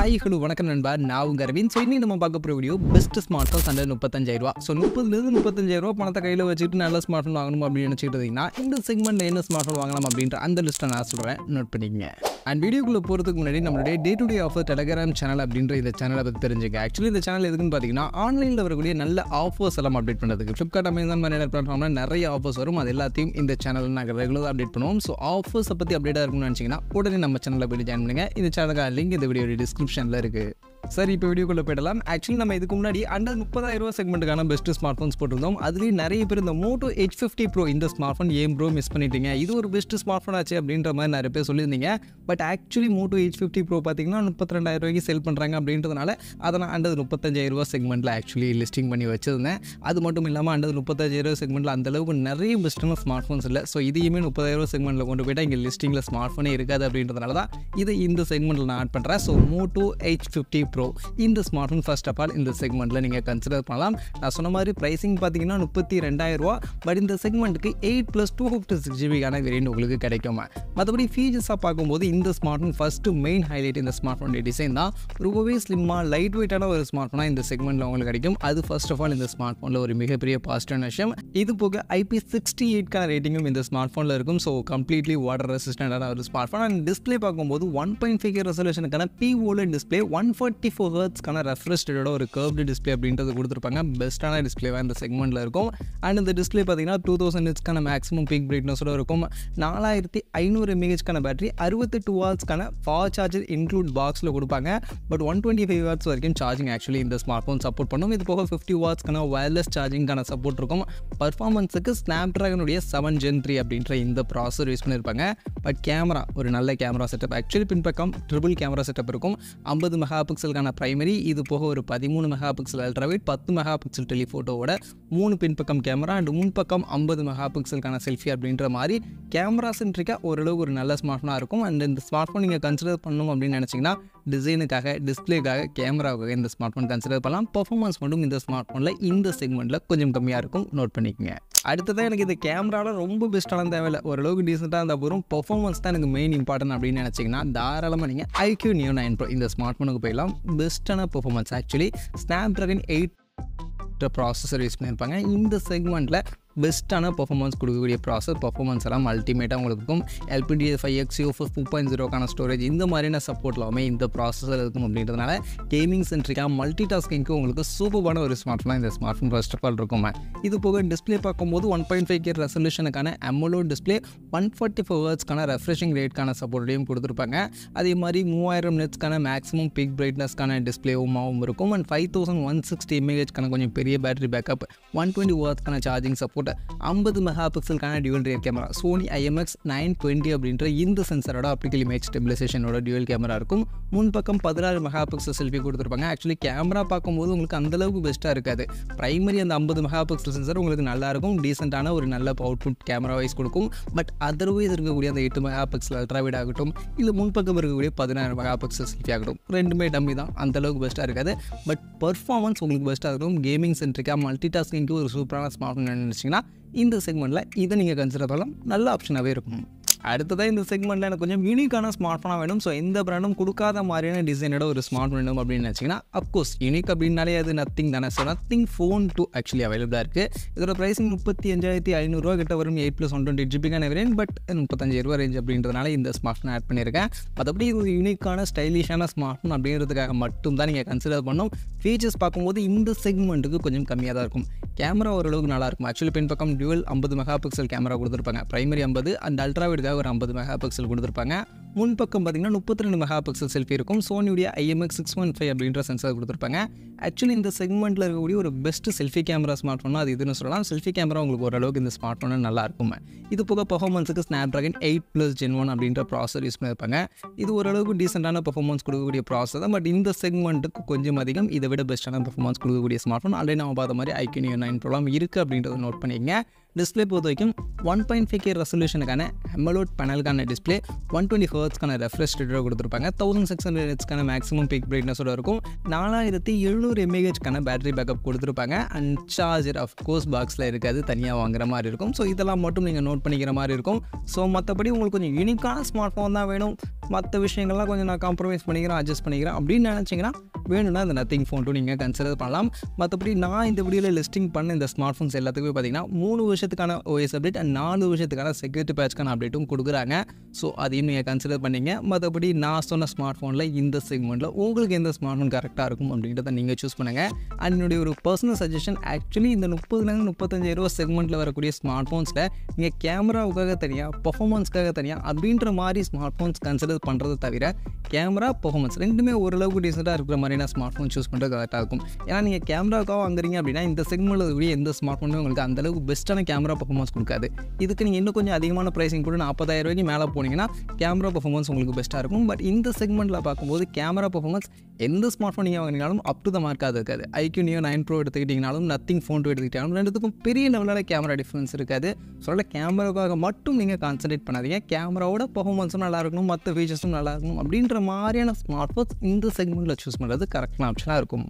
Hi hello வணக்கம் நண்பா, நான் உங்கள் அரவிந்த். ஸோ இன்னைக்கு நம்ம பார்க்க போகிற video best smart phones under 35,000. So 30,000 35,000 பணத்தை கையில் வச்சுட்டு நல்ல ஸ்மார்ட் ஃபோன் வாங்கணும் அப்படின்னு நினச்சிட்டு இருந்தீங்கன்னா இந்த செக்மெண்ட்டில் என்ன ஸ்மார்ட் ஃபோன் வாங்கலாம் அப்படின்ற அந்த லிஸ்ட்டை நான் சொல்கிறேன், நோட் பண்ணிக்கங்க. அண்ட் வீடியோக்குள்ளே போகிறதுக்கு முன்னாடி நம்மளுடைய day to day offer Telegram channel அப்படின்ற இந்த சேனலை பற்றி தெரிஞ்சுக்க. ஆக்சுவலி இந்த சேனல் எதுக்குன்னு பார்த்தீங்கன்னா ஆன்லைனில் வரக்கூடிய நல்ல ஆஃபர்ஸ் எல்லாம் அப்டேட் பண்ணுறதுக்கு. ஃப்ளிப்கார்ட், அமேசான் மாதிரி பிளாட்ஃபார்மில் நிறைய ஆஃபர்ஸ் வரும். அது எல்லாத்தையும் இந்த சேனலில் நாங்கள் ரெகுலராக அப்டேட் பண்ணுவோம். ஸோ ஆஃபர்ஸை பற்றி அப்டேட்டாக இருக்குன்னு நினச்சிங்கன்னா உடனே நம்ம சேனலில் போய் ஜாயின் பண்ணுங்கள். இந்த சேனலுக்கான லிங்க் இந்த வீடியோட டிஸ்கிரிப்ஷனில் இருக்குது. சரி, இப்போ வீடியோக்குள்ளே போயிடலாம். ஆக்சுவலி நம்ம இதுக்கு முன்னாடி அண்டர் 30,000 செக்மெண்ட்டுக்கான பெஸ்ட் ஸ்மார்ட் ஃபோன்ஸ் போட்டிருந்தோம். அதுலேயும் நிறைய பேர் இந்த மோட்டோ H50 Pro இந்த ஸ்மார்ட் ஃபோன் ஏன் ப்ரோ மிஸ் பண்ணிட்டீங்க, இது ஒரு பெஸ்ட் ஸ்மார்ட் ஃபோன் ஆச்சு அப்படின்ற மாதிரி நிறைய பேர் சொல்லியிருந்தீங்க. But actually Moto H50 Pro பார்த்தீங்கன்னா 32,000 சேல் பண்ணுறாங்க அப்படின்றதுனால அதை நான் அண்டர் 35,000 செக்மெண்ட்டில் ஆக்சுவலி லிஸ்டிங் பண்ணி வச்சிருந்தேன். அது மட்டும் இல்லாமல் அண்டர் 35,000 செக்மெண்ட்டில் அந்தளவுக்கு நிறைய பெஸ்ட்டான ஸ்மார்ட் ஃபோன்ஸ் இல்லை. ஸோ இதையுமே 30,000 செக்மெண்ட்டில் கொண்டு போய்ட்டால் இங்கே லிஸ்டிங்கில் ஸ்மார்ட் ஃபோனே இருக்காது அப்படின்றதுனால தான் இதை இந்த செக்மெண்ட்டில் நான் ஆட் பண்ணுறேன். ஸோ மோட்டோ H50 Pro இந்த smart phone first of all இந்த செக்மெண்ட்டில் நீங்கள் கன்சிடர் பண்ணலாம். நான் சொன்ன மாதிரி ப்ரைஸிங் பார்த்தீங்கன்னா 32,000. பட் இந்த செக்மெண்ட்டுக்கு 8 + 256 ஜிபிக்கான வேரியன்ட் உங்களுக்கு கிடைக்கும். மற்றபடி ஃபீச்சர்ஸாக பார்க்கும்போது இந்த smart phone first main highlight இந்த ஸ்மார்ட் ஃபோனுடைய டிசைன் தான். ரொம்பவே ஸ்லிம்மாக லைட் வெயிட்டான ஒரு ஸ்மார்ட் ஃபோனாக இந்த செக்மெண்ட்டில் உங்களுக்கு கிடைக்கும். அது ஃபர்ஸ்ட் ஆஃப் ஆல் இந்த ஸ்மார்ட் ஃபோனில் ஒரு மிகப்பெரிய பாசிட்டிவான விஷயம். இது போக IP68 ரேட்டிங்கும் இந்த ஸ்மார்ட் ஃபோனில் இருக்கும். ஸோ கம்ப்ளீட்லி வாட்டர் ரெசிஸ்டண்டான ஒரு ஸ்மார்ட் ஃபோன். அண்ட் டிஸ்பிளே பார்க்கும்போது 1.5K ரெசல்யூஷனுக்கான POLED டிஸ்பிளே, 144 ஹெர்ட்ஸ்க்கான ரெஃப்ரெஷ் ரேட்டோட ஒரு கர்வ்டு டிஸ்பிளே அப்படின்றது கொடுத்துருப்பாங்க. பெஸ்ட்டான டிஸ்பிளேவாக இந்த செக்மெண்ட்டில் இருக்கும். அண்ட் இந்த டிஸ்பிளே பார்த்தீங்கன்னா 2000 நிட்ஸ்க்கான மேக்ஸிமம் பீக் பிரைட்னஸோட இருக்கும். 4500 mAhக்கான பேட்டரி, 68 வாட்ஸ்க்கான ஃபாஸ்ட் சார்ஜர் இன்க்ளூட் பாக்ஸில் கொடுப்பாங்க. பட் 125 வாட்ஸ் வரைக்கும் சார்ஜிங் ஆக்சுவலி இந்த ஸ்மார்ட் ஃபோன் சப்போர்ட் பண்ணும். இது போக 50 வாட்ஸ்க்கான வயர்லெஸ் சார்ஜிங்கான சப்போர்ட் இருக்கும். பர்ஃபார்மன்ஸுக்கு ஸ்னாப்ட்ராகனுடைய 7 Gen 3 அப்படின்ற இந்த ப்ராசஸர் யூஸ் பண்ணியிருப்பாங்க. பட் கேமரா ஒரு நல்ல கேமரா செட்டப். ஆக்சுவலி பின்பக்கம் ட்ரிபிள் கேமரா செட்டப் இருக்கும். 50 மெகா பிக்சலுக்கான பிரைமரி, இது போக ஒரு 13 mega pixel ultrawide, 10 mega pixel டெலிஃபோட்டோவோட 3 பின்பக்கம் கேமரா அண்ட் முன்பக்கம் 50 மெகா பிக்சலுக்கான செல்ஃபி அப்படின்ற மாதிரி கேமரா சென்ட்ரிக்காக ஓரளவுக்கு ஒரு நல்ல ஸ்மார்ட் ஃபோனாக இருக்கும். அண்ட் இந்த ஸ்மார்ட் ஃபோன் நீங்கள் கன்சிடர் பண்ணணும் அப்படின்னு நினச்சிங்கன்னா டிசைனுக்காக, டிஸ்பிளேக்காக, கேமராவுக்காக இந்த ஸ்மார்ட் ஃபோன் கன்சிடர் பண்ணலாம். பர்ஃபார்மன்ஸ் மட்டும் இந்த ஸ்மார்ட் ஃபோனில் இந்த செக்மெண்ட்டில் கொஞ்சம் கம்மியாக இருக்கும், நோட் பண்ணிக்கோங்க. அடுத்ததான் எனக்கு இந்த கேமராவில் ரொம்ப பெஸ்ட்டான தேவையில்லை, ஓரளவுக்கு டீசெண்டாக இருந்தால் போதும். பர்ஃபார்மன்ஸ் தான் எனக்கு மெயின் இம்பார்ட்டன்ட் அப்படின்னு நினச்சிங்கன்னா தாராளமாக நீங்கள் iQ Neo 9 Pro இந்த ஸ்மார்ட் ஃபோனுக்கு போயிடலாம். பெஸ்ட்டான performance. Actually Snapdragon 8 processor use பண்ணியிருப்பாங்க. இந்த செக்மெண்ட்டில் பெஸ்ட்டான பர்ஃபார்மன்ஸ் கொடுக்கக்கூடிய பர்ஃபார்மன்ஸ் எல்லாம் அல்டிமேட்டாக உங்களுக்கு இருக்கும். LPDDR5X, UFS 2.0க்கான ஸ்டோரேஜ், இந்த மாதிரியான சப்போர்ட் எல்லாமே இந்த ப்ராசஸர் இருக்கும் அப்படின்றதுனால கேமிங் சென்ட்ரிக்காக மல்டி டாஸ்கிங்க்கு உங்களுக்கு சூப்பரான ஒரு ஸ்மார்ட் ஃபோனாக இந்த smart phone first of all இருக்கும். இது போக டிஸ்பிளே பார்க்கும்போது 1.5K ரெசல்யூஷனுக்கான AMOLED டிஸ்பிளே, 144 ஹெர்ட்ஸ்க்கான ரெஃப்ரெஷிங் ரேட்கான சப்போர்ட்டையும் கொடுத்துருப்பாங்க. அதே மாதிரி 3000 நிட்ஸ்க்கான மேக்ஸிமம் பீக் பிரைட்னஸ்க்கான டிஸ்பிளேவும் இருக்கும். அண்ட் 5160 mAhக்கான கொஞ்சம் பெரிய பேட்டரி பேக்கப், 120 வாட்ஸ்க்கான சார்ஜிங் சப்போர்ட், 50 மெகா பிக்சலுக்கான dual rear camera, Sony IMX920 அப்படின்ற இந்த சென்சரோட ஆப்டிக்கல் இமேஜ் ஸ்டெபிலைசேஷனோட டியூவல் கேமரா இருக்கும். முன்பக்கம் 16 மெகா பிக்சல் செல்ஃபி கொடுத்துருப்பாங்க. ஆக்சுவலி கேமரா பார்க்கும்போது உங்களுக்கு அந்தளவுக்கு பெஸ்ட்டாக இருக்காது. பிரைமரி அந்த 50 மெகா பிக்சல் சென்சர் உங்களுக்கு நல்லா இருக்கும், டீசெண்டான ஒரு நல்ல அவுட்புட் கேமரா வைஸ் கொடுக்கும். பட் அதர்வைஸ் இருக்கக்கூடிய அந்த 8 மெகா பிக்சல் அல்ட்ராவைட் ஆகட்டும், இல்லை முன்பக்கம் இருக்கக்கூடிய 16 மெகா பிக்சல் செல்ஃபி ஆகட்டும், ரெண்டுமே டம்மி தான், அந்தளவுக்கு பெஸ்ட்டாக இருக்காது. பட் பர்ஃபார்மன்ஸ் உங்களுக்கு பெஸ்ட்டாக இருக்கும். கேமிங் சென்ட்ரிக்காக மல்டி டாஸ்கிங்க்கு ஒரு சூப்பரான ஸ்மார்ட் ஃபோன் நினச்சிங்கன்னா இந்த செக்மெண்ட்டில் இதை நீங்கள் கன்சிடர் பண்ணலாம், நல்ல ஆப்ஷனாகவே இருக்கும். அடுத்ததாக இந்த செக்மெண்ட்டில் எனக்கு கொஞ்சம் யூனிக்கான ஸ்மார்ட் ஃபோனாக வேணும். ஸோ எந்த பிராண்டும் கொடுக்காத மாதிரியான டிசைனோட ஒரு ஸ்மார்ட் ஃபோன் வேணும் அப்படின்னு நினச்சிங்கன்னா அப்கோர்ஸ் யூனிக் அப்படின்னாலே அது நத்திங் தானே. ஸோ நத்திங் ஃபோன் 2 ஆக்சுவலி அவைலபிளாக இருக்குது. இதோட ப்ரைஸிங் 35,500 கிட்ட வரும். 8 + 128 ஜிபிக்கான வேரியன்ட். பட் 35,000 ரேஞ்ச் அப்படின்றதுனால இந்த ஸ்மார்ட் ஃபோன் ஆட் பண்ணியிருக்கேன். மற்றபடி ஒரு யூனிக்கான ஸ்டைலிஷான ஸ்மார்ட் ஃபோன் அப்படின்றதுக்காக மட்டும் தான் நீங்கள் கன்சிடர் பண்ணணும். ஃபீச்சர்ஸ் பார்க்கும்போது இந்த செக்மெண்ட்டுக்கு கொஞ்சம் கம்மியாக தான் இருக்கும். கேமரா ஓரளவுக்கு நல்லாயிருக்கும். ஆக்சுவலி பின்பக்கம் டியூவல் 50 மெகா பிக்சல் கேமரா கொடுத்துருப்பாங்க. பிரைமரி 50 அண்ட் அல்ட்ராவைடுக்காக ஒரு 50 மெகா பிக்சல் கொடுத்துருப்பாங்க. முன்பக்கம் பார்த்தீங்கன்னா 32 மெகா பிக்சல் செல்ஃபி இருக்கும். சோனியுடைய IMX615 அப்படின்ற சென்சார் கொடுத்துருப்பாங்க. ஆக்சுவலி இந்த செக்மெண்ட்டில் இருக்கக்கூடிய ஒரு பெஸ்ட் செல்ஃபி கேமரா ஸ்மார்ட் ஃபோனாக அது இதுன்னு சொல்லலாம். செல்ஃபி கேமரா உங்களுக்கு ஓரளவுக்கு இந்த ஸ்மார்ட் ஃபோன் நல்லா இருக்கும். இது போக பர்ஃபார்மன்ஸுக்கு ஸ்னாப்ட்ராகன் 8 + Gen 1 அப்படின்ற ப்ராசஸர் யூஸ் பண்ணியிருப்பாங்க. இது ஓரளவுக்கு டீசெண்டான பர்ஃபார்மன்ஸ் கொடுக்கக்கூடிய ப்ராசஸர் தான். பட் இந்த செக்மெண்ட்டுக்கு கொஞ்சம் அதிகம், இதை விட பெஸ்ட்டான பர்ஃபார்மன்ஸ் கொடுக்கக்கூடிய ஸ்மார்ட் ஃபோன் ஆல்ரெடி நம்ம பார்த்த மாதிரி iQ Neo 9 Pro இருக்குது அப்படின்றத நோட் பண்ணிக்கங்க. டிஸ்பிளே பொறுத்த வரைக்கும் 1.5K ரெசல்யூஷனுக்கான AMOLED பேனலுக்கான டிஸ்பிளே, 120 ஹெர்ட்ஸ்க்கான ரெஃப்ரெஷ் ரேட்டோட கொடுத்துருப்பாங்க, 1600 நிட்ஸ்க்கான மேக்ஸிமம் பீக் பிரைட்னஸோட இருக்கும், 4700 mAhக்கான பேட்டரி பேக்கப் கொடுத்துருப்பாங்க. அண்ட் சார்ஜர் ஆஃப்கோர்ஸ் பாக்ஸில் இருக்காது, தனியாக வாங்குற மாதிரி இருக்கும். ஸோ இதெல்லாம் மட்டும் நீங்கள் நோட் பண்ணிக்கிற மாதிரி இருக்கும். ஸோ மற்றபடி உங்களுக்கு கொஞ்சம் யூனிக்கான ஸ்மார்ட் ஃபோன் தான் வேணும், மற்ற விஷயங்கள்லாம் கொஞ்சம் நான் காம்ப்ரமைஸ் பண்ணிக்கிறேன், அட்ஜஸ்ட் பண்ணிக்கிறேன் அப்படின்னு நினச்சிங்கன்னா வேணும்னா அந்த நத்திங் ஃபோன் 2 நீங்கள் கன்சிடர் பண்ணலாம். மற்றபடி நான் இந்த வீடியோவில் லிஸ்டிங் பண்ண இந்த ஸ்மார்ட் ஃபோன்ஸ் எல்லாத்துக்குமே பார்த்தீங்கன்னா 3 வருஷத்துக்கான OS அப்டேட் அண்ட் 4 வருஷத்துக்கான செக்யூரிட்டி பேட்ச்க்கான அப்டேட்டும் கொடுக்குறாங்க. ஸோ அதையும் நீங்கள் கன்சிடர் பண்ணிங்க. மற்றபடி நான் சொன்ன ஸ்மார்ட் ஃபோனில் இந்த செக்மெண்ட்டில் உங்களுக்கு எந்த ஸ்மார்ட் ஃபோன் கரெக்டாக இருக்கும் அப்படின்றத நீங்கள் சூஸ் பண்ணுங்கள். அண்ட் என்னுடைய ஒரு பர்சனல் சஜஷன், ஆக்சுவலி இந்த 30,000 35,000 செக்மெண்ட்டில் வரக்கூடிய ஸ்மார்ட் ஃபோன்ஸில் நீங்கள் கேமராவுக்காக தனியாக, பர்ஃபார்மன்ஸ்க்காக தனியாக அப்படின்ற மாதிரி ஸ்மார்ட் ஃபோன்ஸ் கன்சிடர் பண்ணுறதை தவிர கேமரா பர்ஃபார்மன்ஸ் ரெண்டுமே ஓரளவுக்கு டீசெண்டாக இருக்கிற மாதிரியான ஸ்மார்ட் ஃபோன் சூஸ் பண்ணுறது கரெக்டாக இருக்கும். ஏன்னா நீங்கள் கேமராவுக்காக வாங்குறீங்க அப்படின்னா இந்த செக்மெண்ட்டில் கூடிய எந்த ஸ்மார்ட் ஃபோனுமே உங்களுக்கு அந்தளவுக்கு பெஸ்ட்டான கேமரா பர்ஃபார்மன்ஸ் கொடுக்காது. இதுக்கு நீங்கள் இன்னும் கொஞ்சம் அதிகமான ப்ரைஸிங் போட்டு 40,000 ரூபாய்க்கு மேலே போனீங்கன்னா கேமரா பர்ஃபார்மன்ஸ் உங்களுக்கு பெஸ்ட்டாக இருக்கும். பட் இந்த செக்மெண்ட்டில் பார்க்கும்போது கேமரா பர்ஃபார்மன்ஸ் எந்த ஸ்மார்ட் ஃபோன் நீங்கள் வாங்கினாலும் அப் டு த மார்க்காக இருக்காது. IQ Neo 9 Pro எடுத்துக்கிட்டிங்கனாலும், நத்திங் ஃபோன் 2 எடுத்துக்கிட்டாலும் ரெண்டுத்துக்கும் பெரிய லெவலில் கேமரா டிஃப்ரென்ஸ் இருக்காது. ஸோ கேமராவுக்காக மட்டும் நீங்கள் கான்சன்ட்ரேட் பண்ணாதீங்க, கேமராவோட பர்ஃபார்மன்ஸும் நல்லா இருக்கணும், மற்ற ஃபீச்சர்ஸும் நல்லா இருக்கணும் அப்படின்ற மாதிரியான ஸ்மார்ட் ஃபோன்ஸ் இந்த செக்மெண்ட்டில் சூஸ் பண்ணுறது கரெக்டான ஆப்ஷனாக இருக்கும்.